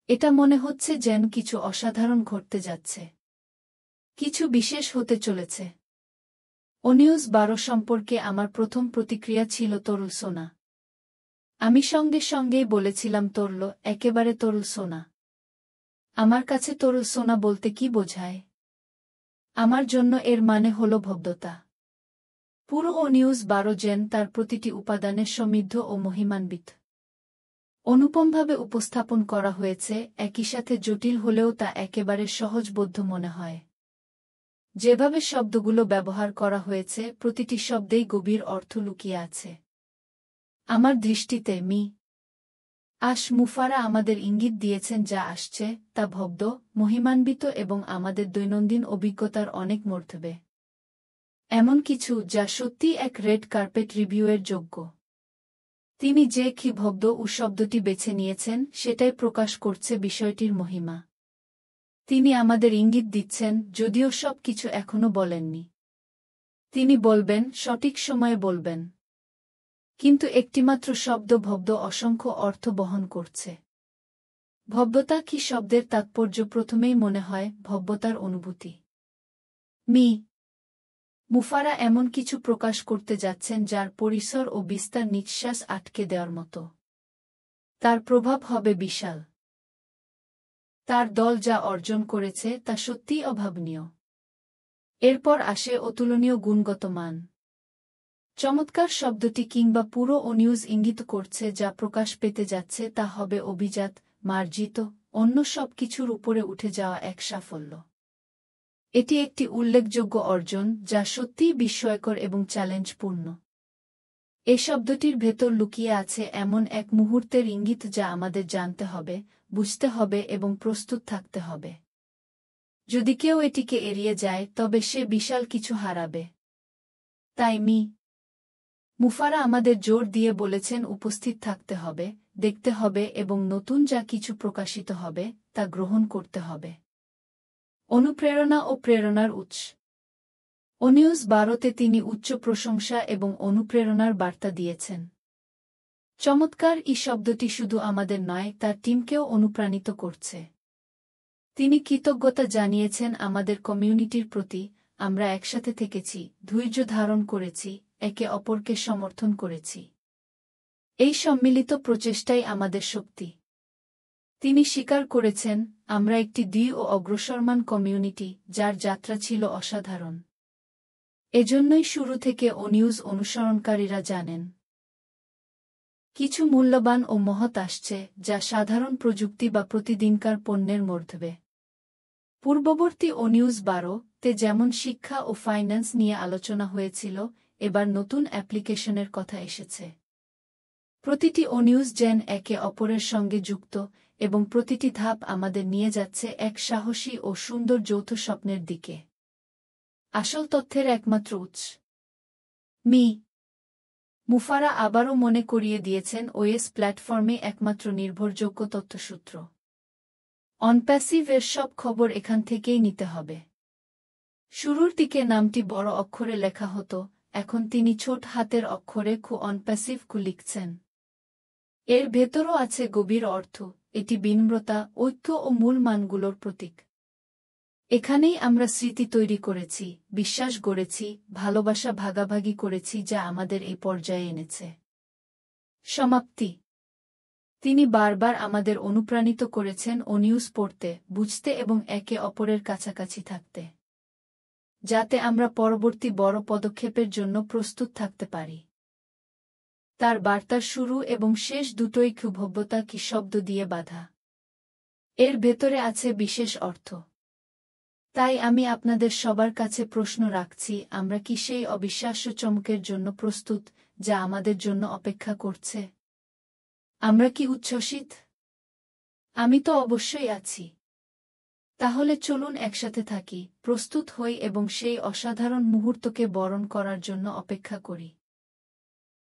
এটা মনে হচ্ছে যেন কিছু অসাধারণ ঘটতে যাচ্ছে। কিছু বিশেষ হতে চলেছে। অনিউজ 12 সম্পর্কে আমার প্রথম প্রতিক্রিয়া ছিল তরুল সোনা। আমি সঙ্গে সঙ্গেই বলেছিলাম তরল, একেবারে তরুল সোনা। আমার কাছে তরুল সোনা বলতে কি বোঝায়? আমার জন্য এর মানে হল ভব্যতা। পুরো অনিউজ 12 যেন তার প্রতিটি উপাদানে সমৃদ্ধ ও মহিমান্বিত। অনুপমভাবে উপস্থাপন করা হয়েছে, একই সাথে জটিল হলেও তা একেবারে সহজবোধ্য মনে হয়। যেভাবে শব্দগুলো ব্যবহার করা হয়েছে, প্রতিটি শব্দেই গভীর অর্থ লুকিয়ে আছে। আমার দৃষ্টিতে মুফারা আমাদের ইঙ্গিত দিয়েছেন যা আসছে তা ভব্য, মহিমান্বিত এবং আমাদের দৈনন্দিন অভিজ্ঞতার অনেক মর্তবে। এমন কিছু যা সত্যিই এক রেড কার্পেট রিভিউয়ের যোগ্য। তিনি যে কি ভব্য শব্দটি বেছে নিয়েছেন সেটাই প্রকাশ করছে বিষয়টির মহিমা। তিনি আমাদের ইঙ্গিত দিচ্ছেন, যদিও সব কিছু এখনো বলেননি। তিনি বলবেন, সঠিক সময়ে বলবেন। কিন্তু একটিমাত্র শব্দ ভব্য অসংখ্য অর্থ বহন করছে। ভব্যতা কি শব্দের তাৎপর্য প্রথমেই মনে হয় ভব্যতার অনুভূতি। মুফারা এমন কিছু প্রকাশ করতে যাচ্ছেন যার পরিসর ও বিস্তার নিঃশ্বাস আটকে দেওয়ার মতো। তার প্রভাব হবে বিশাল। তার দল যা অর্জন করেছে তা সত্যিই অভাবনীয়। এরপর আসে অতুলনীয় গুণগত মান। চমৎকার শব্দটি কিংবা পুরো অনিউজ ইঙ্গিত করছে যা প্রকাশ পেতে যাচ্ছে তা হবে অভিজাত, মার্জিত, অন্য সব কিছুর উপরে উঠে যাওয়া এক সাফল্য। এটি একটি উল্লেখযোগ্য অর্জন যা সত্যিই বিস্ময়কর এবং চ্যালেঞ্জপূর্ণ। এই শব্দটির ভেতর লুকিয়ে আছে এমন এক মুহূর্তের ইঙ্গিত যা আমাদের জানতে হবে, বুঝতে হবে এবং প্রস্তুত থাকতে হবে। যদি কেউ এটিকে এড়িয়ে যায় তবে সে বিশাল কিছু হারাবে। তাই মুফারা আমাদের জোর দিয়ে বলেছেন উপস্থিত থাকতে হবে, দেখতে হবে এবং নতুন যা কিছু প্রকাশিত হবে তা গ্রহণ করতে হবে। অনুপ্রেরণা ও প্রেরণার উৎস। অনিউজ 12তে তিনি উচ্চ প্রশংসা এবং অনুপ্রেরণার বার্তা দিয়েছেন। চমৎকার এই শব্দটি শুধু আমাদের নয়, তার টিমকেও অনুপ্রাণিত করছে। তিনি কৃতজ্ঞতা জানিয়েছেন আমাদের কমিউনিটির প্রতি, আমরা একসাথে থেকেছি, ধৈর্য ধারণ করেছি, একে অপরকে সমর্থন করেছি। এই সম্মিলিত প্রচেষ্টাই আমাদের শক্তি। তিনি স্বীকার করেছেন, আমরা একটি দৃঢ় ও অগ্রসরমান কমিউনিটি, যার যাত্রা ছিল অসাধারণ। এজন্যই শুরু থেকে অনিউজ অনুসরণকারীরা জানেন, কিছু মূল্যবান ও মহৎ আসছে যা সাধারণ প্রযুক্তি বা প্রতিদিনকার পণ্যের মধ্যে। পূর্ববর্তী অনিউজ 12তে যেমন শিক্ষা ও ফাইন্যান্স নিয়ে আলোচনা হয়েছিল, এবার নতুন অ্যাপ্লিকেশনের কথা এসেছে। প্রতিটি অনিউজ যেন একে অপরের সঙ্গে যুক্ত এবং প্রতিটি ধাপ আমাদের নিয়ে যাচ্ছে এক সাহসী ও সুন্দর যৌথ স্বপ্নের দিকে। আসল তথ্যের একমাত্র উৎস। মুফারা আবারও মনে করিয়ে দিয়েছেন ওএস প্ল্যাটফর্মে একমাত্র নির্ভরযোগ্য তথ্যসূত্র। অনপ্যাসিভ-এর সব খবর এখান থেকেই নিতে হবে। শুরুর দিকে নামটি বড় অক্ষরে লেখা হতো, এখন তিনি ছোট হাতের অক্ষরে অনপ্যাসিভ লিখছেন। এর ভেতরও আছে গভীর অর্থ, এটি বিনম্রতা, ঐক্য ও মূল মানগুলোর প্রতীক। এখানেই আমরা স্মৃতি তৈরি করেছি, বিশ্বাস গড়েছি, ভালোবাসা ভাগাভাগি করেছি যা আমাদের এই পর্যায়ে এনেছে। সমাপ্তি। তিনি বারবার আমাদের অনুপ্রাণিত করেছেন অনিউজ পড়তে, বুঝতে এবং একে অপরের কাছাকাছি থাকতে, যাতে আমরা পরবর্তী বড় পদক্ষেপের জন্য প্রস্তুত থাকতে পারি। তার বার্তার শুরু এবং শেষ দুটোই ভব্যতা কি শব্দ দিয়ে বাঁধা। এর ভেতরে আছে বিশেষ অর্থ। তাই আমি আপনাদের সবার কাছে প্রশ্ন রাখছি, আমরা কি সেই অবিশ্বাস্য চমকের জন্য প্রস্তুত যা আমাদের জন্য অপেক্ষা করছে? আমরা কি উচ্ছ্বসিত? আমি তো অবশ্যই আছি। তাহলে চলুন একসাথে থাকি, প্রস্তুত হই এবং সেই অসাধারণ মুহূর্তকে বরণ করার জন্য অপেক্ষা করি।